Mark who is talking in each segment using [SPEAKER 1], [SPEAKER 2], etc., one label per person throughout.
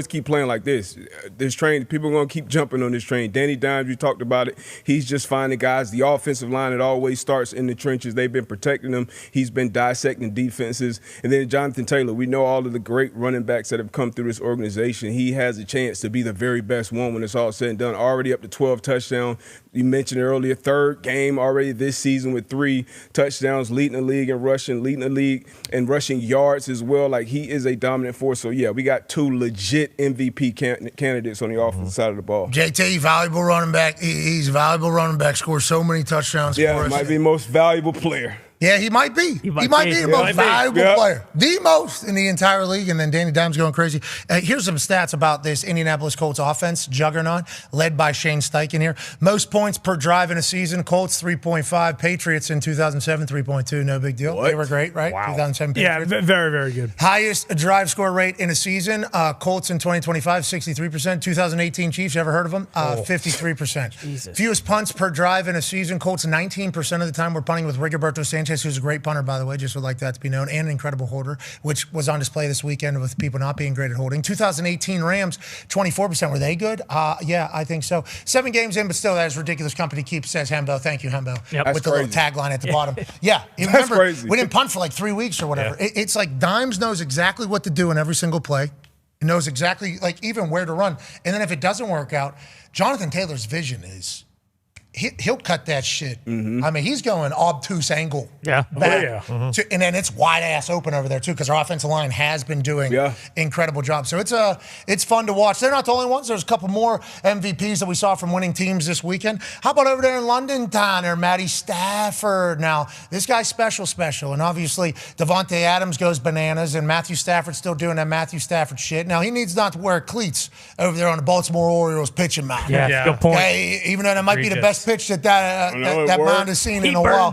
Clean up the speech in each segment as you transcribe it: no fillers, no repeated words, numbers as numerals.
[SPEAKER 1] keep playing like this. This train, people are going to keep jumping on this train. Danny Dimes, we talked about it. He's just finding guys. The offensive line, it always starts in the trenches. They've been protecting them. He's been dissecting defenses. And then Jonathan Taylor, we know all of the great running backs that have come through this organization. He has a chance to be the very best one when it's all said and done. Already up to 12 touchdowns. You mentioned earlier, third game already this season with 3 touchdowns, leading the league in rushing, leading the league in rushing yards as well. Like, he is a dominant force. So, yeah, we got 2 legit MVP candidates on the offensive side of the ball.
[SPEAKER 2] JT, valuable running back. He's a valuable running back, scores so many touchdowns for us.
[SPEAKER 1] Yeah, might be most valuable player.
[SPEAKER 2] Yeah, he might be. He might be the most valuable player. The most in the entire league. And then Danny Dimes going crazy. Here's some stats about this Indianapolis Colts offense, juggernaut, led by Shane Steichen here. Most points per drive in a season, Colts 3.5. Patriots in 2007, 3.2. No big deal. What? They were great, right?
[SPEAKER 3] Wow.
[SPEAKER 2] 2007 Patriots.
[SPEAKER 3] Yeah, very, very good.
[SPEAKER 2] Highest drive score rate in a season, Colts in 2025, 63%. 2018 Chiefs, you ever heard of them? 53%.
[SPEAKER 3] Jesus.
[SPEAKER 2] Fewest punts per drive in a season, Colts 19% of the time. We're punting with Rigoberto Sanchez, who's a great punter, by the way, just would like that to be known, and an incredible holder, which was on display this weekend with people not being great at holding. 2018 Rams, 24%. Were they good? Yeah, I think so. 7 games in, but still, that is ridiculous company keeps, says Hembo. Thank you, Hembo.
[SPEAKER 3] Yep.
[SPEAKER 2] With the little tagline at the bottom. Yeah.
[SPEAKER 1] That's crazy.
[SPEAKER 2] We didn't punt for like 3 weeks or whatever.
[SPEAKER 3] Yeah.
[SPEAKER 2] It's like Dimes knows exactly what to do in every single play. He knows exactly, like, even where to run. And then if it doesn't work out, Jonathan Taylor's vision is... He'll cut that shit. I mean, he's going obtuse angle.
[SPEAKER 3] Yeah.
[SPEAKER 2] Back and then it's wide ass open over there too, because our offensive line has been doing incredible job. So it's fun to watch. They're not the only ones. There's a couple more MVPs that we saw from winning teams this weekend. How about over there in London Town or Matty Stafford? Now, this guy's special. And obviously Devontae Adams goes bananas, and Matthew Stafford's still doing that Matthew Stafford shit. Now, he needs not to wear cleats over there on the Baltimore Orioles pitching mound.
[SPEAKER 3] Yeah. Good point.
[SPEAKER 2] Okay, even though that might be the best pitch that mound has seen in a while.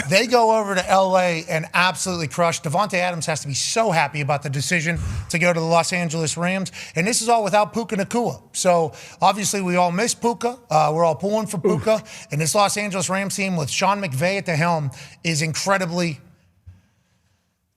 [SPEAKER 2] They go over to L.A. and absolutely crush. Devontae Adams has to be so happy about the decision to go to the Los Angeles Rams. And this is all without Puka Nacua. So, obviously, we all miss Puka. We're all pulling for Puka. And this Los Angeles Rams team with Sean McVay at the helm is incredibly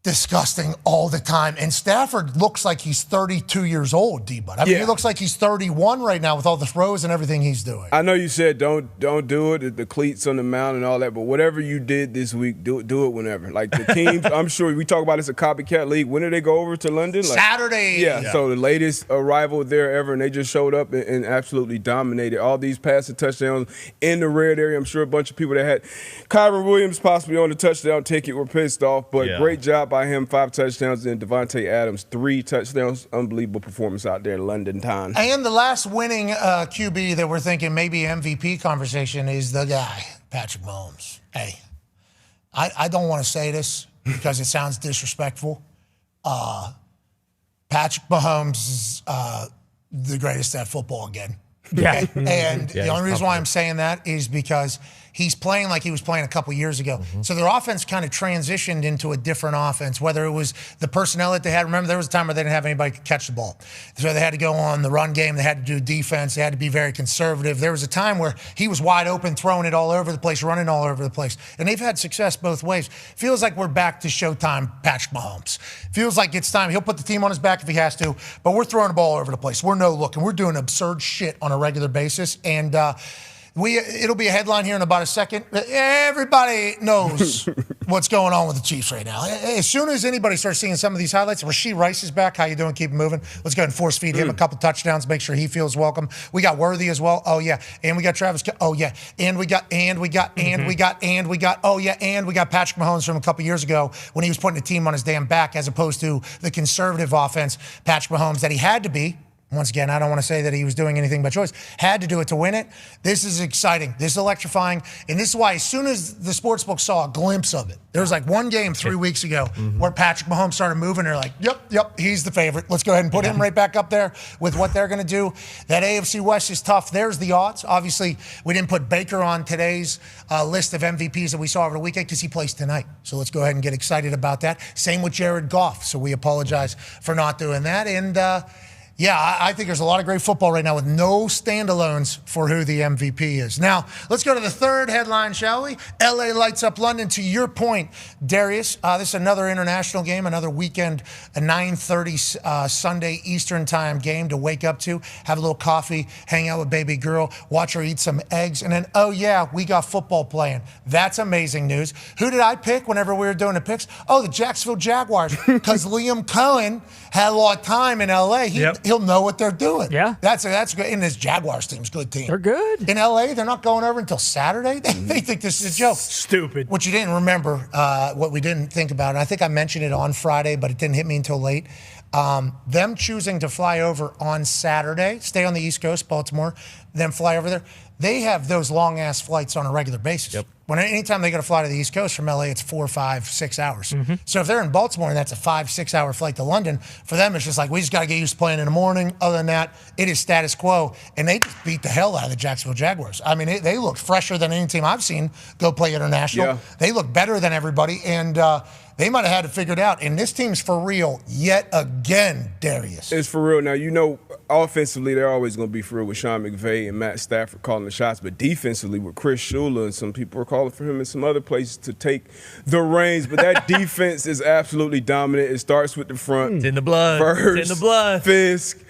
[SPEAKER 2] disgusting all the time. And Stafford looks like he's 32 years old, D-Bud. I mean, he looks like he's 31 right now with all the throws and everything he's doing.
[SPEAKER 1] I know you said don't do it, the cleats on the mound and all that, but whatever you did this week, do it whenever. Like, the teams, I'm sure we talk about it's a copycat league. When did they go over to London? Like,
[SPEAKER 2] Saturday.
[SPEAKER 1] Yeah, so the latest arrival there ever, and they just showed up and absolutely dominated. All these passing touchdowns in the red area. I'm sure a bunch of people that had Kyron Williams possibly on the touchdown ticket were pissed off, but great job by him. 5 touchdowns, and Devontae Adams 3 touchdowns. Unbelievable performance out there in London Town.
[SPEAKER 2] And the last winning QB that we're thinking maybe MVP conversation is the guy, Patrick Mahomes. Hey, I don't want to say this because it sounds disrespectful. Patrick Mahomes is the greatest at football again.
[SPEAKER 3] Yeah.
[SPEAKER 2] And the only reason why I'm saying that is because he's playing like he was playing a couple years ago. So their offense kind of transitioned into a different offense, whether it was the personnel that they had. Remember, there was a time where they didn't have anybody to catch the ball. So they had to go on the run game. They had to do defense. They had to be very conservative. There was a time where he was wide open, throwing it all over the place, running all over the place. And they've had success both ways. Feels like we're back to Showtime Patrick Mahomes. Feels like it's time. He'll put the team on his back if he has to, but we're throwing the ball all over the place. We're no looking. We're doing absurd shit on a regular basis. And it'll be a headline here in about a second. Everybody knows what's going on with the Chiefs right now. As soon as anybody starts seeing some of these highlights, Rashee Rice is back. How you doing? Keep moving. Let's go ahead and force feed him a couple touchdowns, make sure he feels welcome. We got Worthy as well. Oh, yeah. And we got Travis. Oh, yeah. And we got Patrick Mahomes from a couple years ago when he was putting the team on his damn back as opposed to the conservative offense, Patrick Mahomes, that he had to be. Once again, I don't want to say that he was doing anything by choice. Had to do it to win it. This is exciting. This is electrifying. And this is why as soon as the sportsbook saw a glimpse of it, there was like one game 3 weeks ago where Patrick Mahomes started moving. They're like, yep, he's the favorite. Let's go ahead and put him right back up there with what they're going to do. That AFC West is tough. There's the odds. Obviously, we didn't put Baker on today's list of MVPs that we saw over the weekend because he plays tonight. So let's go ahead and get excited about that. Same with Jared Goff. So we apologize for not doing that. And, Yeah, I think there's a lot of great football right now with no standalones for who the MVP is. Now, let's go to the third headline, shall we? LA lights up London. To your point, Darius, this is another international game, another weekend, a 9:30 Sunday Eastern time game to wake up to, have a little coffee, hang out with baby girl, watch her eat some eggs, and then, oh yeah, we got football playing. That's amazing news. Who did I pick whenever we were doing the picks? Oh, the Jacksonville Jaguars, because Liam Cohen had a lot of time in LA. He'll know what they're doing.
[SPEAKER 3] Yeah.
[SPEAKER 2] That's good. And this Jaguars team's a good team.
[SPEAKER 3] They're good.
[SPEAKER 2] In LA, they're not going over until Saturday. They think this is a joke.
[SPEAKER 3] Stupid.
[SPEAKER 2] What you didn't remember, what we didn't think about, and I think I mentioned it on Friday, but it didn't hit me until late. Them choosing to fly over on Saturday, stay on the East Coast, Baltimore, then fly over there. They have those long-ass flights on a regular basis.
[SPEAKER 3] Yep.
[SPEAKER 2] Anytime they got to fly to the East Coast from LA, it's 4, 5, 6 hours. So if they're in Baltimore and that's a 5-6 hour flight to London, for them it's just like, we just got to get used to playing in the morning. Other than that, it is status quo. And they just beat the hell out of the Jacksonville Jaguars. I mean, they looked fresher than any team I've seen go play international.
[SPEAKER 1] Yeah.
[SPEAKER 2] They look better than everybody. And they might have had it figured out. And this team's for real yet again, Darius.
[SPEAKER 1] It's for real. Now, offensively, they're always going to be for real with Sean McVay and Matt Stafford calling the shots. But defensively, with Chris Shula and some people are calling for him in some other places to take the reins. But that defense is absolutely dominant. It starts with the front.
[SPEAKER 3] It's in the blood.
[SPEAKER 1] First,
[SPEAKER 3] It's in the blood.
[SPEAKER 1] Fisk,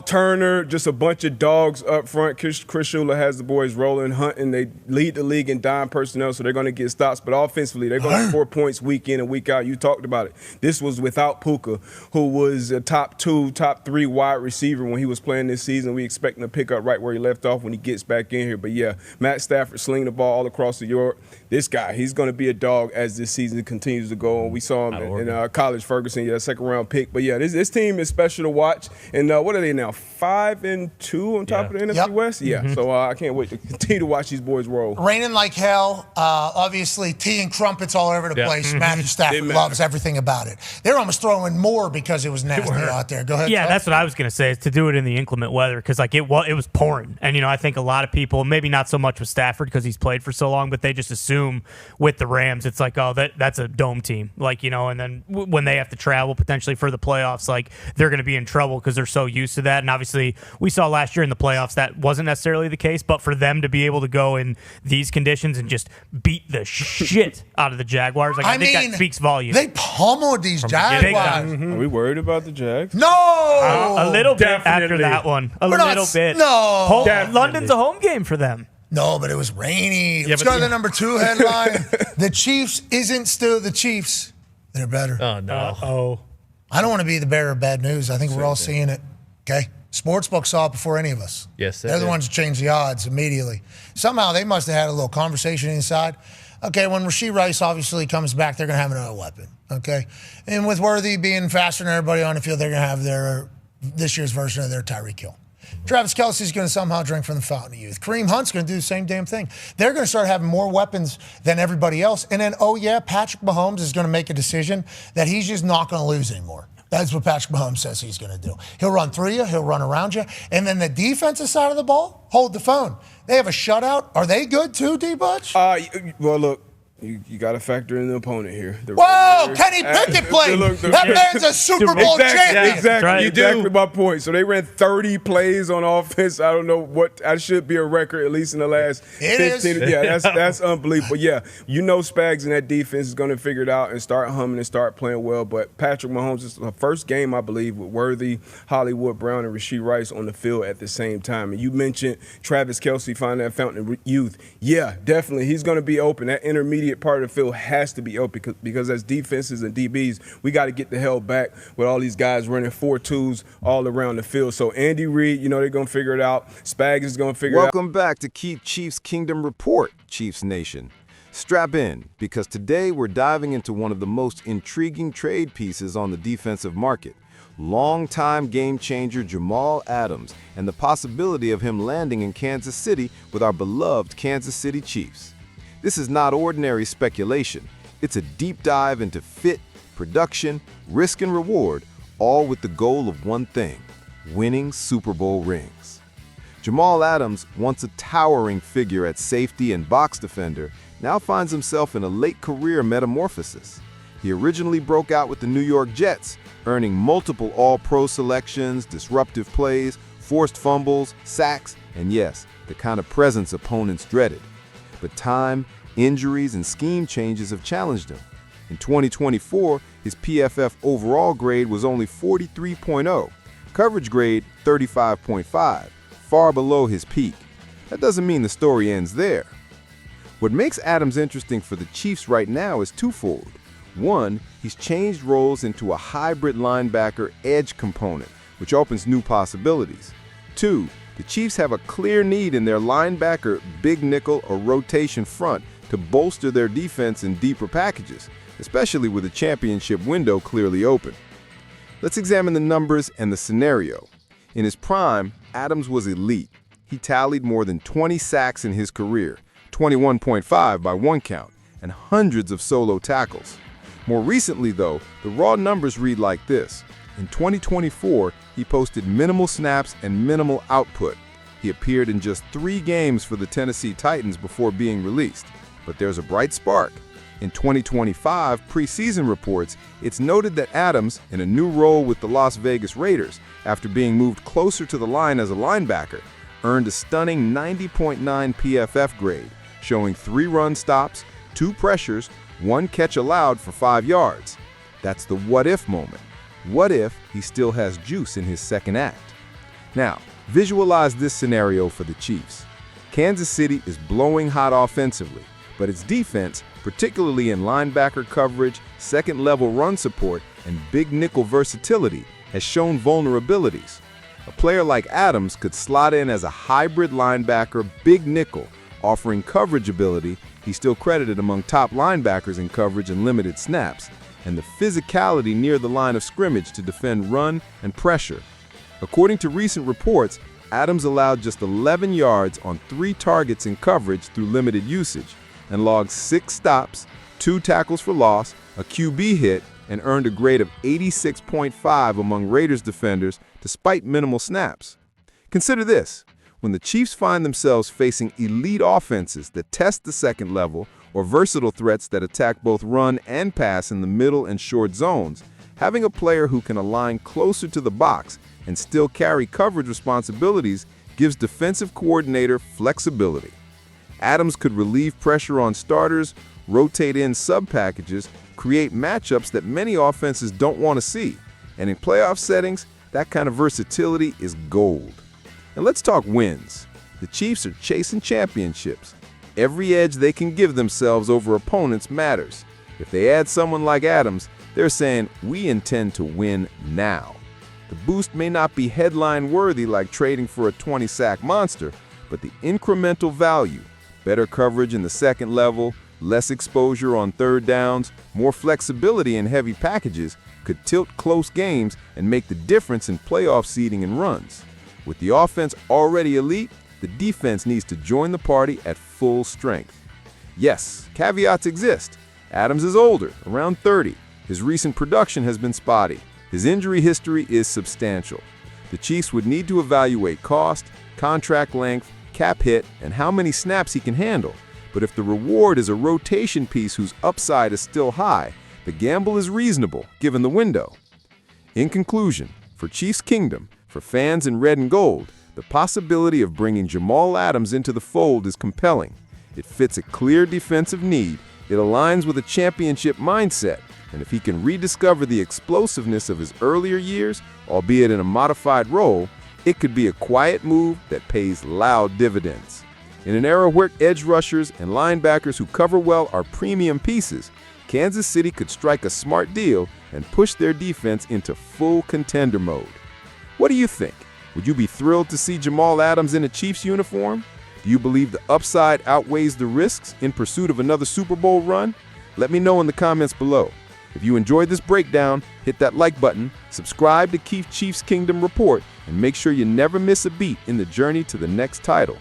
[SPEAKER 1] Turner, just a bunch of dogs up front. Chris Shula has the boys rolling, hunting. They lead the league in dime personnel, so they're going to get stops. But offensively, they're going to score points week in and week out. You talked about it. This was without Puka, who was a top 2, top 3 wide receiver when he was playing this season. We expect him to pick up right where he left off when he gets back in here. But, yeah, Matt Stafford slinging the ball all across the yard. This guy, he's going to be a dog as this season continues to go on. We saw him in college, Ferguson, second-round pick. But, yeah, this team is special to watch. And what are they now, 5-2 on top of the NFC West? Yeah, so I can't wait to continue to watch these boys roll.
[SPEAKER 2] Raining like hell. Obviously, tea and crumpets all over the place. Matthew Stafford loves everything about it. They're almost throwing more because it was nasty out there. Go ahead.
[SPEAKER 3] Yeah,
[SPEAKER 2] Chuck.
[SPEAKER 3] that's what I was going to say, is to do it in the inclement weather, because it was pouring. And, I think a lot of people, maybe not so much with Stafford because he's played for so long, but they just assume with the Rams, it's like, oh, that's a dome team. And then when they have to travel potentially for the playoffs, they're going to be in trouble because they're so used to that. And obviously, we saw last year in the playoffs that wasn't necessarily the case, but for them to be able to go in these conditions and just beat the shit out of the Jaguars, I think that speaks volumes.
[SPEAKER 2] They pummeled these Jaguars.
[SPEAKER 1] Are we worried about the Jags?
[SPEAKER 2] No!
[SPEAKER 3] A little bit after that one. A little bit.
[SPEAKER 2] No!
[SPEAKER 3] London's a home game for them.
[SPEAKER 2] No, but it was rainy. Let's go to the number 2 headline. The Chiefs isn't still the Chiefs. They're better.
[SPEAKER 3] Oh, no.
[SPEAKER 2] I don't want to be the bearer of bad news. I think we're all seeing it. Okay? Sportsbook saw it before any of us.
[SPEAKER 4] Yes,
[SPEAKER 2] they're the ones who changed the odds immediately. Somehow they must have had a little conversation inside. Okay, when Rashee Rice obviously comes back, they're going to have another weapon. Okay? And with Worthy being faster than everybody on the field, they're going to have this year's version of their Tyreek Hill. Travis Kelce's going to somehow drink from the fountain of youth. Kareem Hunt's going to do the same damn thing. They're going to start having more weapons than everybody else. And then, Patrick Mahomes is going to make a decision that he's just not going to lose anymore. That's what Patrick Mahomes says he's going to do. He'll run through you. He'll run around you. And then the defensive side of the ball, hold the phone. They have a shutout. Are they good too, D-Butch?
[SPEAKER 1] Well, look. You got to factor in the opponent here.
[SPEAKER 2] Whoa, Kenny Pickett played. That man's a Super Bowl champion.
[SPEAKER 1] Exactly my point. So they ran 30 plays on offense. I don't know what. I should be a record at least in the last 15. Yeah, that's unbelievable. Yeah, Spags in that defense is going to figure it out and start humming and start playing well. But Patrick Mahomes is the first game, I believe, with Worthy, Hollywood Brown, and Rashee Rice on the field at the same time. And you mentioned Travis Kelce finding that fountain of youth. Yeah, definitely. He's going to be open. That intermediate part of the field has to be open because as defenses and DBs, we got to get the hell back with all these guys running 4-2s all around the field. So Andy Reid, they're going to figure it out. Spags is going to figure it out.
[SPEAKER 5] Welcome back to Keep Chiefs Kingdom Report, Chiefs Nation. Strap in, because today we're diving into one of the most intriguing trade pieces on the defensive market. Longtime game changer Jamal Adams and the possibility of him landing in Kansas City with our beloved Kansas City Chiefs. This is not ordinary speculation. It's a deep dive into fit, production, risk, and reward, all with the goal of one thing: winning Super Bowl rings. Jamal Adams, once a towering figure at safety and box defender, now finds himself in a late career metamorphosis. He originally broke out with the New York Jets, earning multiple All-Pro selections, disruptive plays, forced fumbles, sacks, and yes, the kind of presence opponents dreaded. But time, injuries, and scheme changes have challenged him. In 2024, his PFF overall grade was only 43.0, coverage grade 35.5, far below his peak. That doesn't mean the story ends there. What makes Adams interesting for the Chiefs right now is twofold. One, he's changed roles into a hybrid linebacker edge component, which opens new possibilities. Two, the Chiefs have a clear need in their linebacker, big nickel, or rotation front to bolster their defense in deeper packages, especially with the championship window clearly open. Let's examine the numbers and the scenario. In his prime, Adams was elite. He tallied more than 20 sacks in his career, 21.5 by one count, and hundreds of solo tackles. More recently, though, the raw numbers read like this. In 2024, he posted minimal snaps and minimal output. He appeared in just 3 games for the Tennessee Titans before being released. But there's a bright spark. In 2025 preseason reports, it's noted that Adams, in a new role with the Las Vegas Raiders, after being moved closer to the line as a linebacker, earned a stunning 90.9 PFF grade, showing 3 run stops, 2 pressures, 1 catch allowed for 5 yards. That's the what-if moment. What if he still has juice in his second act? Now, visualize this scenario for the Chiefs. Kansas City is blowing hot offensively, but its defense, particularly in linebacker coverage, second-level run support, and big nickel versatility, has shown vulnerabilities. A player like Adams could slot in as a hybrid linebacker, big nickel, offering coverage ability. He's still credited among top linebackers in coverage and limited snaps, and the physicality near the line of scrimmage to defend run and pressure. According to recent reports, Adams allowed just 11 yards on 3 targets in coverage through limited usage, and logged 6 stops, 2 tackles for loss, a QB hit, and earned a grade of 86.5 among Raiders defenders despite minimal snaps. Consider this. When the Chiefs find themselves facing elite offenses that test the second level, or versatile threats that attack both run and pass in the middle and short zones, having a player who can align closer to the box and still carry coverage responsibilities gives defensive coordinator flexibility. Adams could relieve pressure on starters, rotate in sub-packages, create matchups that many offenses don't want to see. And in playoff settings, that kind of versatility is gold. And let's talk wins. The Chiefs are chasing championships. Every edge they can give themselves over opponents matters. If they add someone like Adams, they're saying, we intend to win now. The boost may not be headline-worthy like trading for a 20-sack monster, but the incremental value, better coverage in the second level, less exposure on third downs, more flexibility in heavy packages, could tilt close games and make the difference in playoff seeding and runs. With the offense already elite, the defense needs to join the party at full strength. Yes, caveats exist. Adams is older, around 30. His recent production has been spotty. His injury history is substantial. The Chiefs would need to evaluate cost, contract length, cap hit, and how many snaps he can handle. But if the reward is a rotation piece whose upside is still high, the gamble is reasonable given the window. In conclusion, for Chiefs Kingdom, for fans in red and gold, the possibility of bringing Jamal Adams into the fold is compelling. It fits a clear defensive need, it aligns with a championship mindset, and if he can rediscover the explosiveness of his earlier years, albeit in a modified role, it could be a quiet move that pays loud dividends. In an era where edge rushers and linebackers who cover well are premium pieces, Kansas City could strike a smart deal and push their defense into full contender mode. What do you think? Would you be thrilled to see Jamal Adams in a Chiefs uniform? Do you believe the upside outweighs the risks in pursuit of another Super Bowl run? Let me know in the comments below. If you enjoyed this breakdown, hit that like button, subscribe to Keith Chiefs Kingdom Report, and make sure you never miss a beat in the journey to the next title.